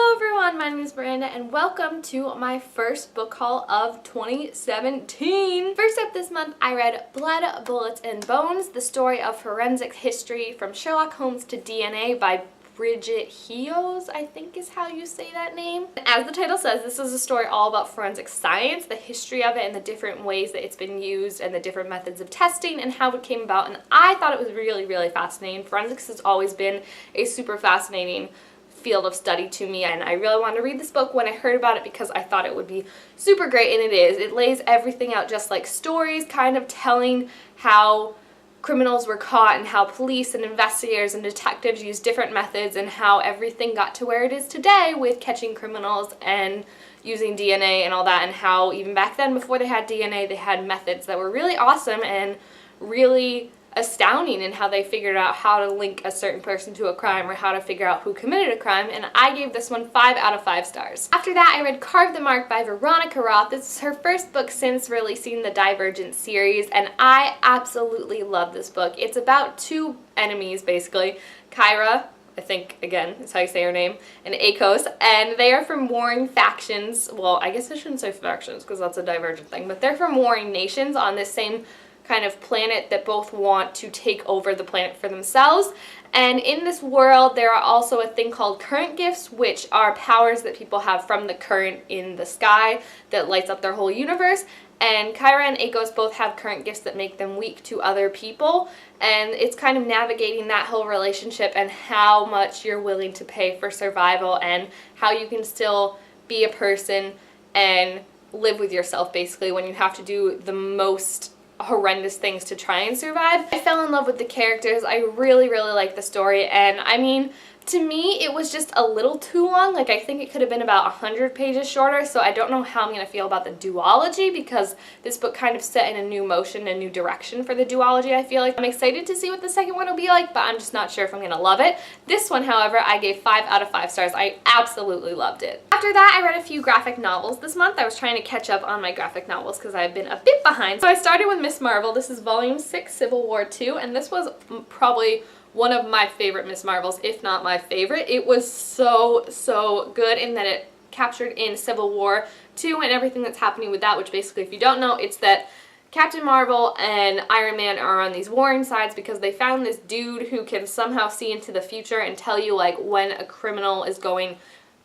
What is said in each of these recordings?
Hello everyone, my name is Miranda and welcome to my first book haul of 2017. First up this month, I read Blood, Bullets, and Bones, the story of forensic history from Sherlock Holmes to DNA by Bridget Hughes, I think is how you say that name. As the title says, this is a story all about forensic science, the history of it and the different ways that it's been used and the different methods of testing and how it came about, and I thought it was really fascinating. Forensics has always been a super fascinating field of study to me, and I really wanted to read this book when I heard about it because I thought it would be super great, and it is. It lays everything out just like stories, kind of telling how criminals were caught and how police and investigators and detectives use different methods and how everything got to where it is today with catching criminals and using DNA and all that, and how even back then before they had DNA they had methods that were really awesome and really astounding in how they figured out how to link a certain person to a crime or how to figure out who committed a crime, and I gave this one 5 out of 5 stars. After that, I read Carve the Mark by Veronica Roth. This is her first book since releasing the Divergent series, and I absolutely love this book. It's about two enemies, basically. Kyra, I think, again, is how you say her name, and Akos, and they are from warring factions. Well, I guess I shouldn't say factions because that's a Divergent thing, but they're from warring nations on this same kind of planet that both want to take over the planet for themselves. And in this world there are also a thing called current gifts, which are powers that people have from the current in the sky that lights up their whole universe. And Kyra and Akos both have current gifts that make them weak to other people, and it's kind of navigating that whole relationship and how much you're willing to pay for survival and how you can still be a person and live with yourself basically when you have to do the most horrendous things to try and survive. I fell in love with the characters. I really like the story, and I mean, to me it was just a little too long. Like, I think it could have been about 100 pages shorter, so I don't know how I'm going to feel about the duology because this book kind of set in a new motion, a new direction for the duology, I feel like. I'm excited to see what the second one will be like, but I'm just not sure if I'm going to love it. This one, however, I gave 5 out of 5 stars. I absolutely loved it. After that, I read a few graphic novels this month. I was trying to catch up on my graphic novels because I've been a bit behind. So I started with Miss Marvel. This is volume 6, Civil War II, and this was probably one of my favorite Miss Marvels, if not my favorite. It was so good in that it captured in Civil War II and everything that's happening with that, which basically, if you don't know, it's that Captain Marvel and Iron Man are on these warring sides because they found this dude who can somehow see into the future and tell you like when a criminal is going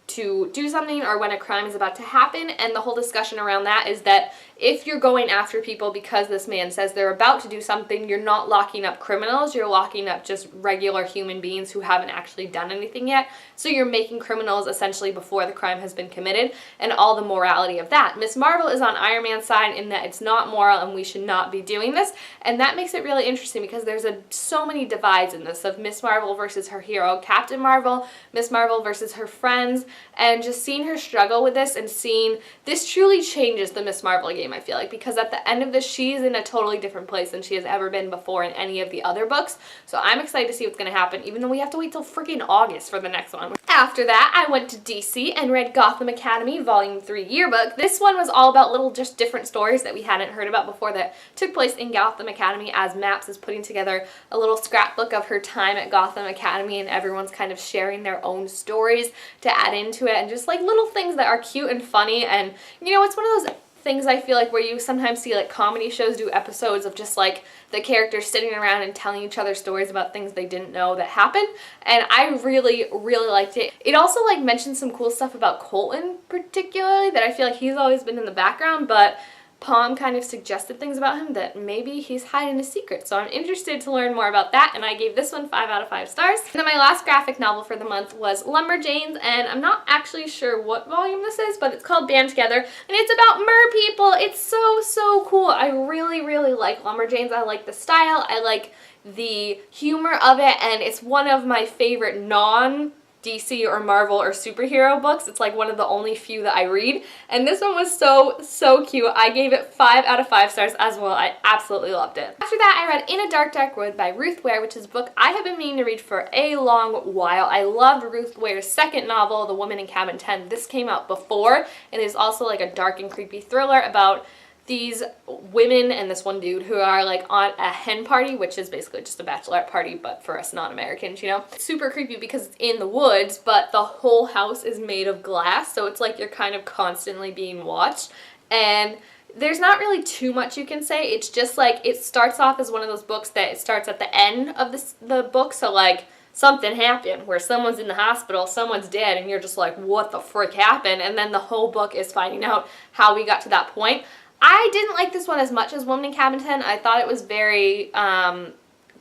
to do something or when a crime is about to happen. And the whole discussion around that is that if you're going after people because this man says they're about to do something, you're not locking up criminals, you're locking up just regular human beings who haven't actually done anything yet. So you're making criminals essentially before the crime has been committed, and all the morality of that. Miss Marvel is on Iron Man's side in that it's not moral and we should not be doing this, and that makes it really interesting because there's so many divides in this of Miss Marvel versus her hero, Captain Marvel, Miss Marvel versus her friends, and just seeing her struggle with this and seeing this truly changes the Miss Marvel game, I feel like, because at the end of this she's in a totally different place than she has ever been before in any of the other books. So I'm excited to see what's going to happen, even though we have to wait till freaking August for the next one. After that, I went to DC and read Gotham Academy Volume 3 Yearbook. This one was all about little just different stories that we hadn't heard about before that took place in Gotham Academy, as Maps is putting together a little scrapbook of her time at Gotham Academy, and everyone's kind of sharing their own stories to add into it, and just like little things that are cute and funny. And you know, it's one of those things I feel like where you sometimes see like comedy shows do episodes of just like the characters sitting around and telling each other stories about things they didn't know that happened, and I really liked it. It also like mentioned some cool stuff about Colton particularly that I feel like he's always been in the background, but Palm kind of suggested things about him that maybe he's hiding a secret, so I'm interested to learn more about that, and I gave this one 5 out of 5 stars. And then my last graphic novel for the month was Lumberjanes, and I'm not actually sure what volume this is, but it's called Band Together, and it's about mer people. It's so cool. I really like Lumberjanes. I like the style, I like the humor of it, and it's one of my favorite non-DC or Marvel or superhero books. It's like one of the only few that I read, and this one was so cute. I gave it 5 out of 5 stars as well. I absolutely loved it. After that, I read In a Dark Wood by Ruth Ware, which is a book I have been meaning to read for a long while. I loved Ruth Ware's second novel, The Woman in Cabin 10. This came out before, and is also like a dark and creepy thriller about these women and this one dude who are like on a hen party, which is basically just a bachelorette party, but for us non-Americans, you know. It's super creepy because it's in the woods, but the whole house is made of glass, so it's like you're kind of constantly being watched. And there's not really too much you can say. It's just like, it starts off as one of those books that it starts at the end of the book, so like something happened where someone's in the hospital, someone's dead, and you're just like, what the frick happened? And then the whole book is finding out how we got to that point. I didn't like this one as much as Woman in Cabin 10. I thought it was very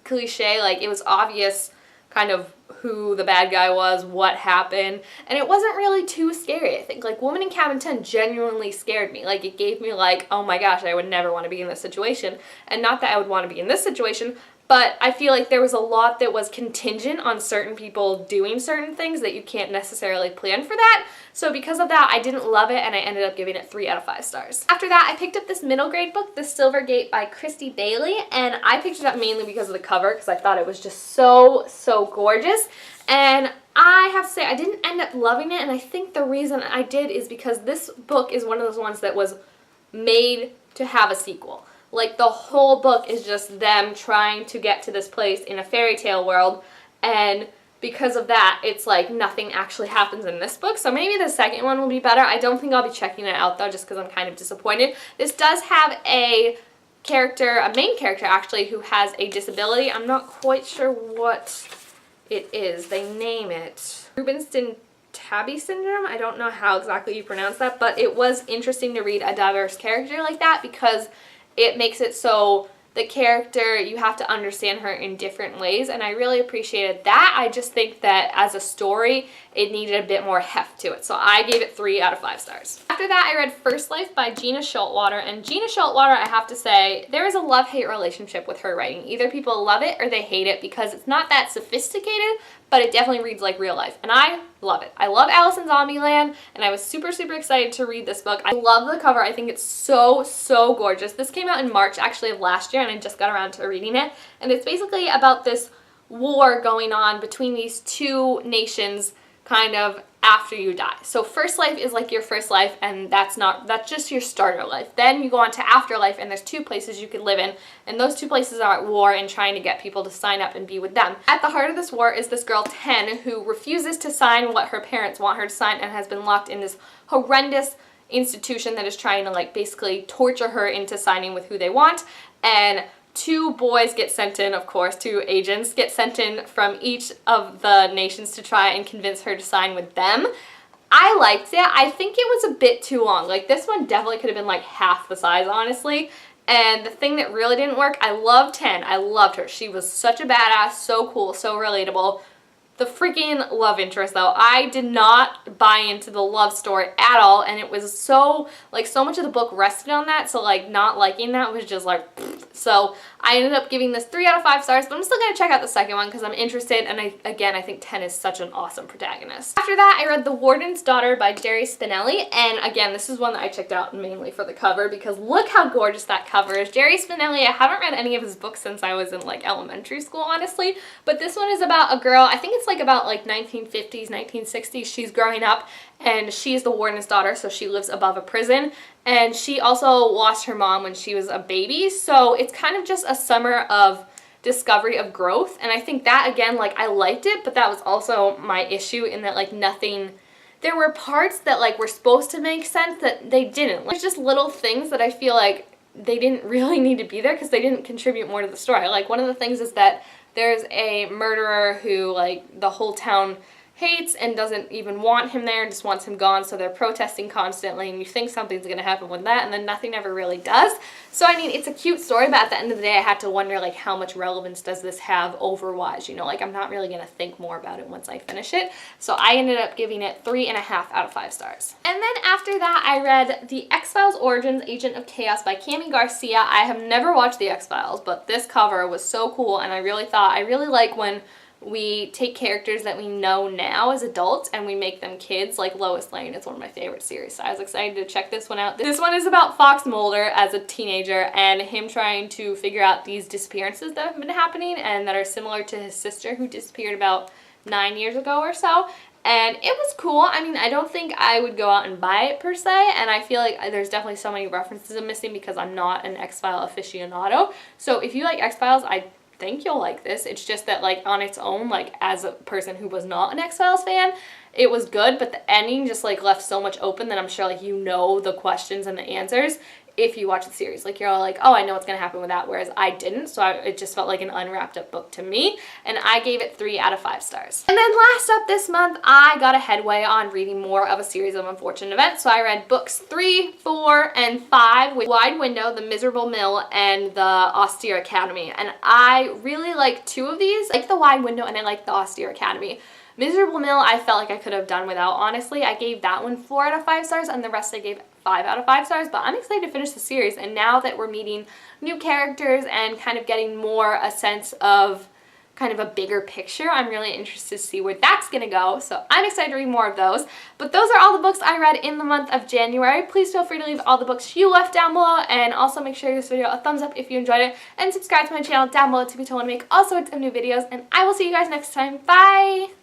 cliche, like it was obvious kind of who the bad guy was, what happened, and it wasn't really too scary, I think. Like, Woman in Cabin 10 genuinely scared me. Like, it gave me like, oh my gosh, I would never want to be in this situation. And not that I would want to be in this situation, but I feel like there was a lot that was contingent on certain people doing certain things that you can't necessarily plan for that. So because of that, I didn't love it, and I ended up giving it 3 out of 5 stars. After that, I picked up this middle grade book, The Silver Gate by Christy Bailey, and I picked it up mainly because of the cover, because I thought it was just so, so gorgeous. And I have to say, I didn't end up loving it, and I think the reason I did is because this book is one of those ones that was made to have a sequel. Like, the whole book is just them trying to get to this place in a fairy tale world, and because of that, it's like nothing actually happens in this book. So maybe the second one will be better. I don't think I'll be checking it out, though, just because I'm kind of disappointed. This does have a character, a main character, actually, who has a disability. I'm not quite sure what it is. They name it Rubinstein-Tabby syndrome. I don't know how exactly you pronounce that, but it was interesting to read a diverse character like that because it makes it so the character, you have to understand her in different ways, and I really appreciated that. I just think that as a story, it needed a bit more heft to it, so I gave it 3 out of 5 stars. After that, I read First Life by Gina Schultwater, and Gina Schultwater, I have to say, there is a love-hate relationship with her writing. Either people love it or they hate it because it's not that sophisticated, but it definitely reads like real life, and I love it. I love Alice in Zombieland, and I was super, super excited to read this book. I love the cover. I think it's so, so gorgeous. This came out in March, actually, of last year, and I just got around to reading it, and it's basically about this war going on between these two nations kind of after you die. So First Life is like your first life, and that's just your starter life. Then you go on to Afterlife, and there's 2 places you could live in, and those 2 places are at war and trying to get people to sign up and be with them. At the heart of this war is this girl, Ten, who refuses to sign what her parents want her to sign and has been locked in this horrendous institution that is trying to like basically torture her into signing with who they want. And 2 boys get sent in, of course, 2 agents get sent in from each of the nations to try and convince her to sign with them. I liked it. I think it was a bit too long. Like, this one definitely could have been like half the size, honestly. And the thing that really didn't work, I loved Ten. I loved her. She was such a badass, so cool, so relatable. The freaking love interest, though, I did not buy into the love story at all, and it was so, like, so much of the book rested on that, so, like, not liking that was just, like, pfft. So I ended up giving this 3 out of 5 stars, but I'm still going to check out the second one because I'm interested, and I think Ten is such an awesome protagonist. After that, I read The Warden's Daughter by Jerry Spinelli, and again, this is one that I checked out mainly for the cover because look how gorgeous that cover is. Jerry Spinelli, I haven't read any of his books since I was in, like, elementary school, honestly, but this one is about a girl, I think it's like about like 1950s, 1960s. She's growing up and she's the warden's daughter, so she lives above a prison, and she also lost her mom when she was a baby, so it's kind of just a summer of discovery of growth. And I think that, again, like, I liked it, but that was also my issue in that, like, nothing, there were parts that, like, were supposed to make sense that they didn't. Like, there's just little things that I feel like they didn't really need to be there because they didn't contribute more to the story. Like, one of the things is that there's a murderer who, like, the whole town hates and doesn't even want him there and just wants him gone, so they're protesting constantly, and you think something's going to happen with that, and then nothing ever really does. So, I mean, it's a cute story, but at the end of the day, I had to wonder, like, how much relevance does this have over-wise, you know? Like, I'm not really going to think more about it once I finish it. So I ended up giving it 3.5 out of 5 stars. And then after that, I read The X-Files Origins Agent of Chaos by Kami Garcia. I have never watched The X-Files, but this cover was so cool, and I really like when we take characters that we know now as adults and we make them kids. Like Lois Lane is one of my favorite series, so I was excited to check this one out. This one is about Fox Mulder as a teenager and him trying to figure out these disappearances that have been happening and that are similar to his sister who disappeared about 9 years ago or so. and it was cool. I mean, I don't think I would go out and buy it per se, and I feel like there's definitely so many references I'm missing because I'm not an X-Files aficionado. So if you like X-Files, I think you'll like this. It's just that, like, on its own, like, as a person who was not an X-Files fan, it was good, but the ending just, like, left so much open that I'm sure, like, you know the questions and the answers if you watch the series. Like, you're all like, oh, I know what's going to happen with that, whereas I didn't, so it just felt like an unwrapped up book to me, and I gave it 3 out of 5 stars. And then last up this month, I got a headway on reading more of a series of unfortunate events, so I read books 3, 4, and 5, with Wide Window, The Miserable Mill, and The Austere Academy, and I really like 2 of these. I like The Wide Window, and I like The Austere Academy. Miserable Mill, I felt like I could have done without, honestly. I gave that one 4 out of 5 stars, and the rest I gave 5 out of 5 stars, but I'm excited to finish the series, and now that we're meeting new characters and kind of getting more a sense of kind of a bigger picture, I'm really interested to see where that's gonna go, so I'm excited to read more of those. But those are all the books I read in the month of January. Please feel free to leave all the books you left down below, and also make sure you give this video a thumbs up if you enjoyed it, and subscribe to my channel down below to be told when I make all sorts of new videos, and I will see you guys next time. Bye!